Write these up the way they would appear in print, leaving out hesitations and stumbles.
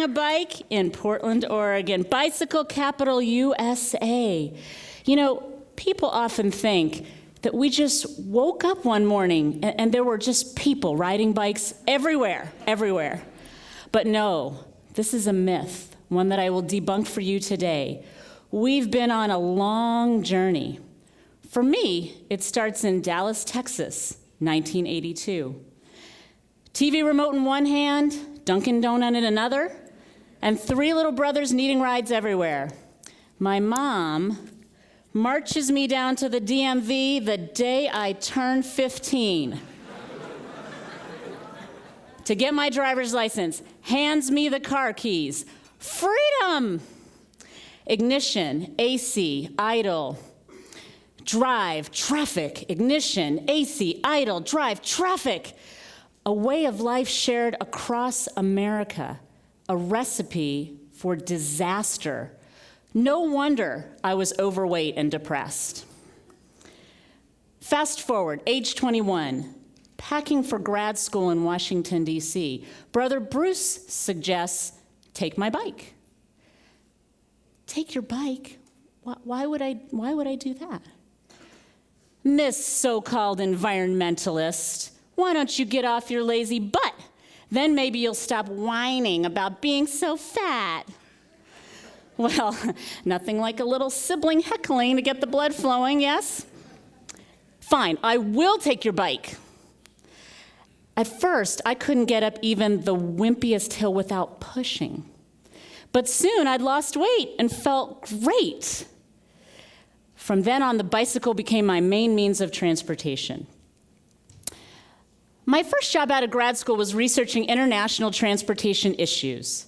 a bike in Portland, Oregon, bicycle capital USA. You know, people often think that we just woke up one morning and there were just people riding bikes everywhere. But no, this is a myth, one that I will debunk for you today. We've been on a long journey. For me, it starts in Dallas, Texas, 1982. TV remote in one hand, Dunkin' Donut in another, and 3 little brothers needing rides everywhere. My mom marches me down to the DMV the day I turn 15 to get my driver's license, hands me the car keys. Freedom! Ignition, AC, idle, drive, traffic, ignition, AC, idle, drive, traffic. A way of life shared across America, a recipe for disaster. No wonder I was overweight and depressed. Fast forward, age 21, packing for grad school in Washington, D.C. Brother Bruce suggests, take my bike. Take your bike? Why would I do that? Miss so-called environmentalist, why don't you get off your lazy butt? Then maybe you'll stop whining about being so fat. Well, nothing like a little sibling heckling to get the blood flowing, yes? Fine, I will take your bike. At first, I couldn't get up even the wimpiest hill without pushing. But soon I'd lost weight and felt great. From then on, the bicycle became my main means of transportation. My first job out of grad school was researching international transportation issues.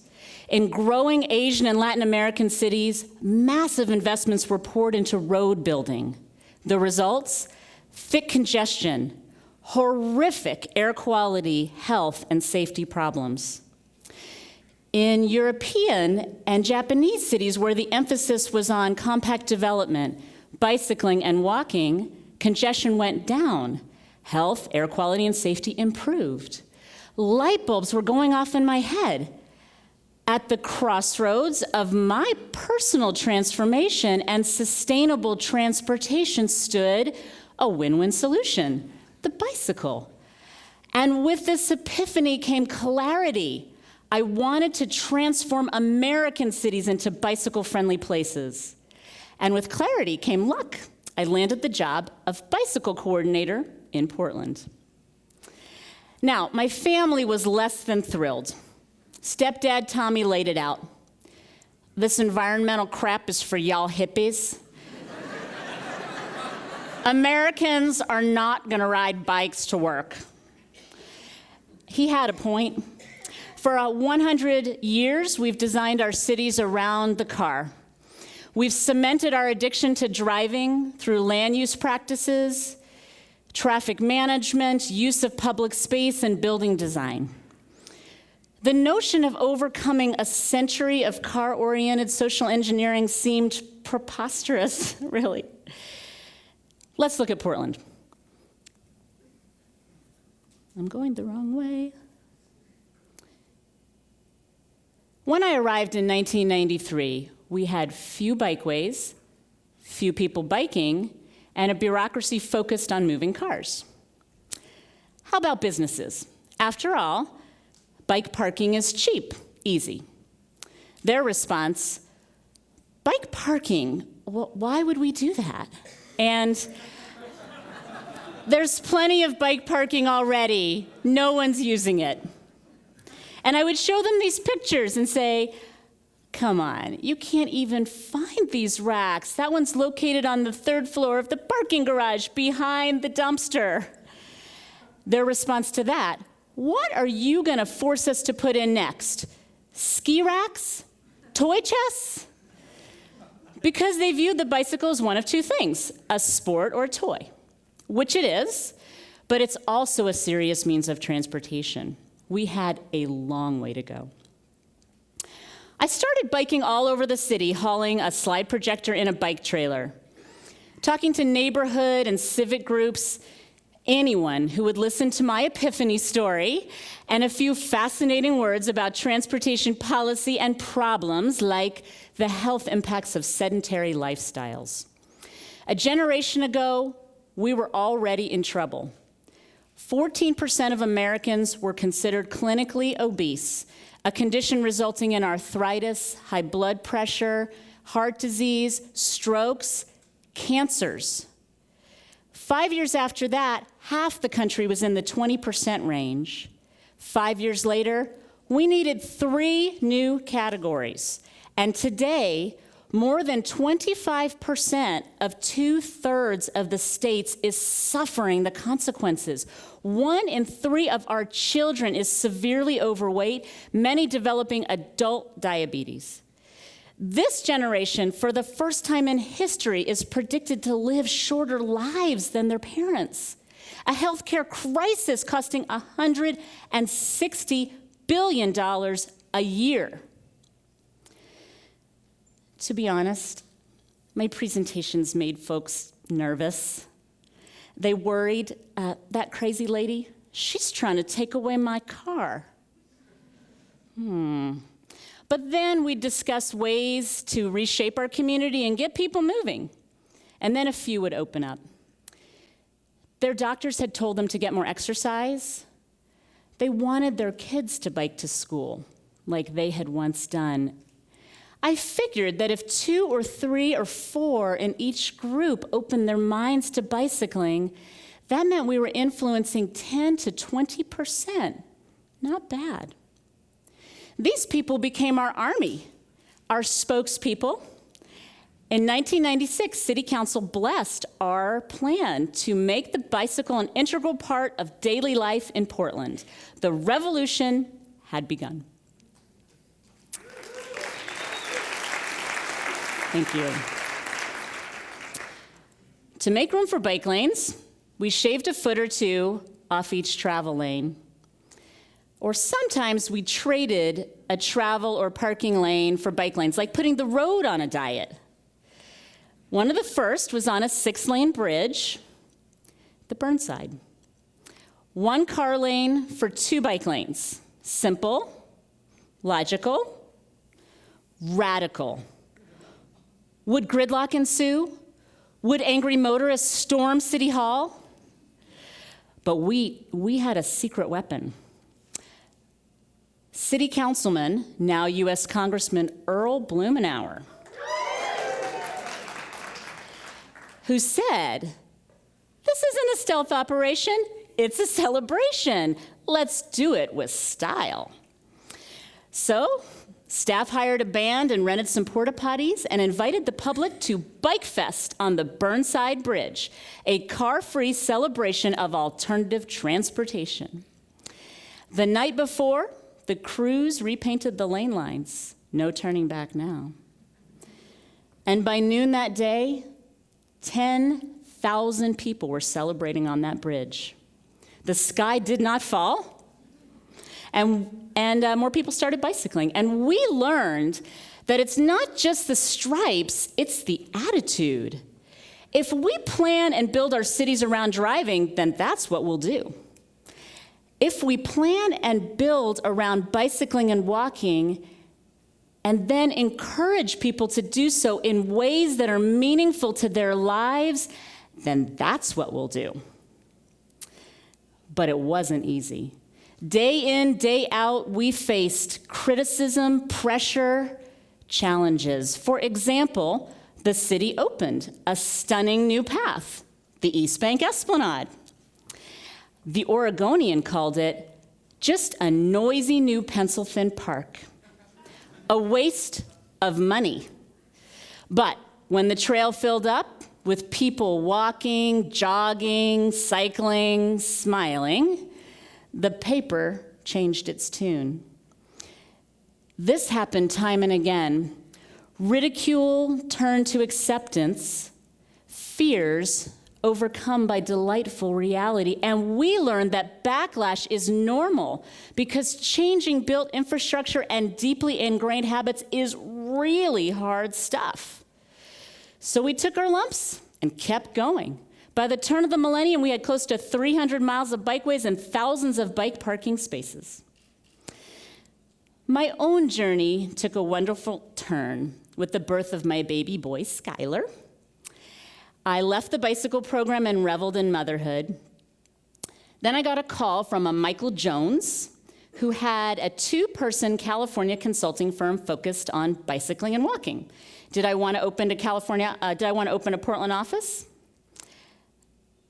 In growing Asian and Latin American cities, massive investments were poured into road building. The results? Thick congestion, horrific air quality, health, and safety problems. In European and Japanese cities where the emphasis was on compact development, bicycling, and walking, congestion went down. Health, air quality, and safety improved. Light bulbs were going off in my head. At the crossroads of my personal transformation and sustainable transportation stood a win-win solution, the bicycle. And with this epiphany came clarity. I wanted to transform American cities into bicycle-friendly places. And with clarity came luck. I landed the job of bicycle coordinator in Portland. Now, my family was less than thrilled. Stepdad Tommy laid it out. This environmental crap is for y'all hippies. Americans are not gonna ride bikes to work. He had a point. For 100 years, we've designed our cities around the car. We've cemented our addiction to driving through land use practices, traffic management, use of public space, and building design. The notion of overcoming a century of car-oriented social engineering seemed preposterous, really. Let's look at Portland. I'm going the wrong way. When I arrived in 1993, we had few bikeways, few people biking, and a bureaucracy focused on moving cars. How about businesses? After all, bike parking is cheap, easy. Their response, bike parking, well, why would we do that? And there's plenty of bike parking already, no one's using it. And I would show them these pictures and say, come on, you can't even find these racks. That one's located on the 3rd floor of the parking garage behind the dumpster. Their response to that, what are you gonna force us to put in next? Ski racks? Toy chests? Because they viewed the bicycle as one of two things, a sport or a toy, which it is, but it's also a serious means of transportation. We had a long way to go. I started biking all over the city, hauling a slide projector in a bike trailer, talking to neighborhood and civic groups, anyone who would listen to my epiphany story and a few fascinating words about transportation policy and problems like the health impacts of sedentary lifestyles. A generation ago, we were already in trouble. 14% of Americans were considered clinically obese, a condition resulting in arthritis, high blood pressure, heart disease, strokes, cancers. 5 years after that, half the country was in the 20% range. 5 years later, we needed 3 new categories. And today, more than 25% of 2/3 of the states is suffering the consequences. 1 in 3 of our children is severely overweight, many developing adult diabetes. This generation, for the first time in history, is predicted to live shorter lives than their parents. A healthcare crisis costing $160 billion a year. To be honest, my presentations made folks nervous. They worried, that crazy lady, she's trying to take away my car. But then we'd discuss ways to reshape our community and get people moving. And then a few would open up. Their doctors had told them to get more exercise. They wanted their kids to bike to school, like they had once done. I figured that if 2 or 3 or 4 in each group opened their minds to bicycling, that meant we were influencing 10 to 20%. Not bad. These people became our army, our spokespeople. In 1996, City Council blessed our plan to make the bicycle an integral part of daily life in Portland. The revolution had begun. Thank you. To make room for bike lanes, we shaved a foot or 2 off each travel lane. Or sometimes we traded a travel or parking lane for bike lanes, like putting the road on a diet. One of the first was on a 6-lane bridge, the Burnside. 1 car lane for 2 bike lanes. Simple, logical, radical. Would gridlock ensue? Would angry motorists storm City Hall? But we had a secret weapon. City Councilman, now U.S. Congressman Earl Blumenauer, who said, "This isn't a stealth operation, it's a celebration. Let's do it with style." So, staff hired a band and rented some porta potties and invited the public to Bike Fest on the Burnside Bridge, a car-free celebration of alternative transportation. The night before, the crews repainted the lane lines. No turning back now. And by noon that day, 10,000 people were celebrating on that bridge. The sky did not fall, and more people started bicycling. And we learned that it's not just the stripes, it's the attitude. If we plan and build our cities around driving, then that's what we'll do. If we plan and build around bicycling and walking, and then encourage people to do so in ways that are meaningful to their lives, then that's what we'll do. But it wasn't easy. Day in, day out, we faced criticism, pressure, challenges. For example, the city opened a stunning new path, the East Bank Esplanade. The Oregonian called it just a noisy new pencil-thin park, a waste of money. But when the trail filled up with people walking, jogging, cycling, smiling, the paper changed its tune. This happened time and again. Ridicule turned to acceptance, fears overcome by delightful reality. And we learned that backlash is normal because changing built infrastructure and deeply ingrained habits is really hard stuff. So we took our lumps and kept going. By the turn of the millennium, we had close to 300 miles of bikeways and thousands of bike parking spaces. My own journey took a wonderful turn with the birth of my baby boy, Skylar. I left the bicycle program and reveled in motherhood. Then I got a call from a Michael Jones, who had a 2-person California consulting firm focused on bicycling and walking. Did I want to open a Portland office?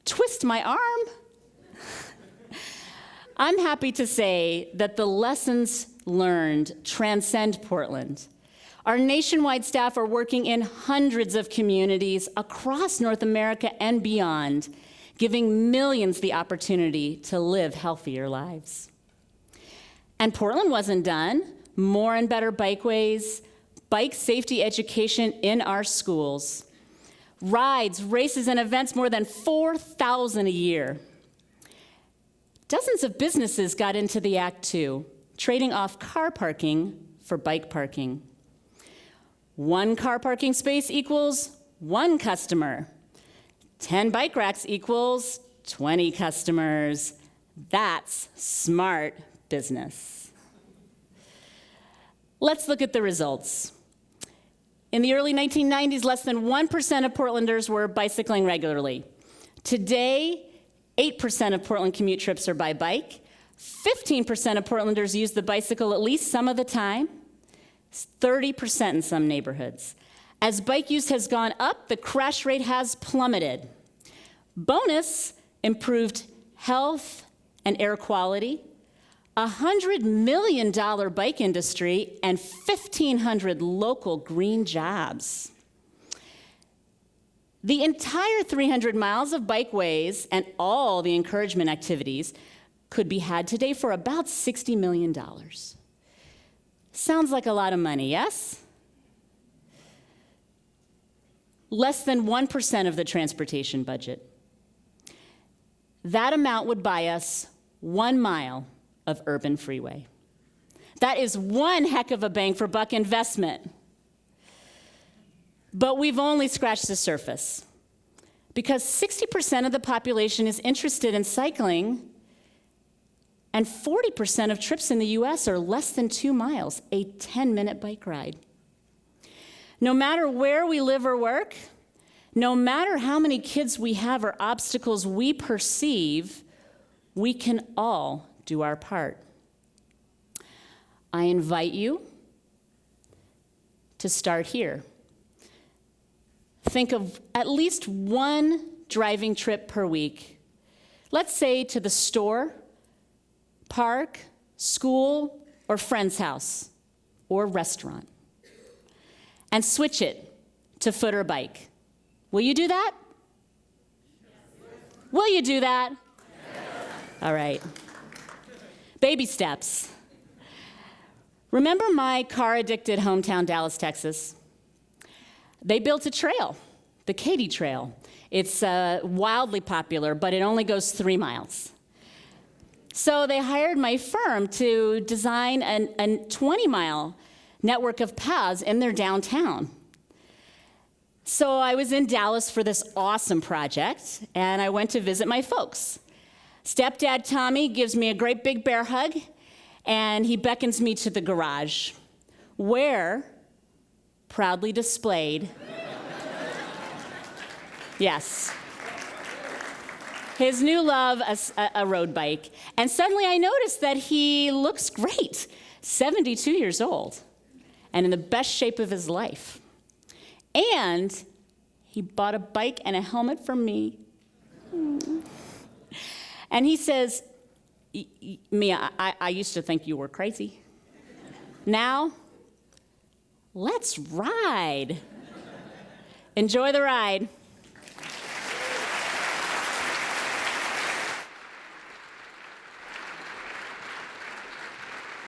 Twist my arm. I'm happy to say that the lessons learned transcend Portland. Our nationwide staff are working in hundreds of communities across North America and beyond, giving millions the opportunity to live healthier lives. And Portland wasn't done. More and better bikeways, bike safety education in our schools, rides, races, and events, more than 4,000 a year. Dozens of businesses got into the act too, trading off car parking for bike parking. 1 car parking space equals 1 customer. 10 bike racks equals 20 customers. That's smart business. Let's look at the results. In the early 1990s, less than 1% of Portlanders were bicycling regularly. Today, 8% of Portland commute trips are by bike. 15% of Portlanders use the bicycle at least some of the time. 30% in some neighborhoods. As bike use has gone up, the crash rate has plummeted. Bonus, improved health and air quality, $100 million bike industry, and 1,500 local green jobs. The entire 300 miles of bikeways and all the encouragement activities could be had today for about $60 million. Sounds like a lot of money, yes? Less than 1% of the transportation budget. That amount would buy us 1 mile of urban freeway. That is one heck of a bang for buck investment. But we've only scratched the surface, because 60% of the population is interested in cycling, and 40% of trips in the US are less than 2 miles, a 10-minute bike ride. No matter where we live or work, no matter how many kids we have or obstacles we perceive, we can all do our part. I invite you to start here. Think of at least 1 driving trip per week. Let's say to the store, park, school, or friend's house, or restaurant. And switch it to foot or bike. Will you do that? Will you do that? All right. Baby steps. Remember my car-addicted hometown, Dallas, Texas? They built a trail, the Katy Trail. It's wildly popular, but it only goes 3 miles. So they hired my firm to design a 20-mile network of paths in their downtown. So I was in Dallas for this awesome project, and I went to visit my folks. Stepdad Tommy gives me a great big bear hug, and he beckons me to the garage, where, proudly displayed, yes, his new love, a road bike. And suddenly I noticed that he looks great, 72 years old, and in the best shape of his life. And he bought a bike and a helmet for me. And he says, Mia, I used to think you were crazy. Now, let's ride. Enjoy the ride.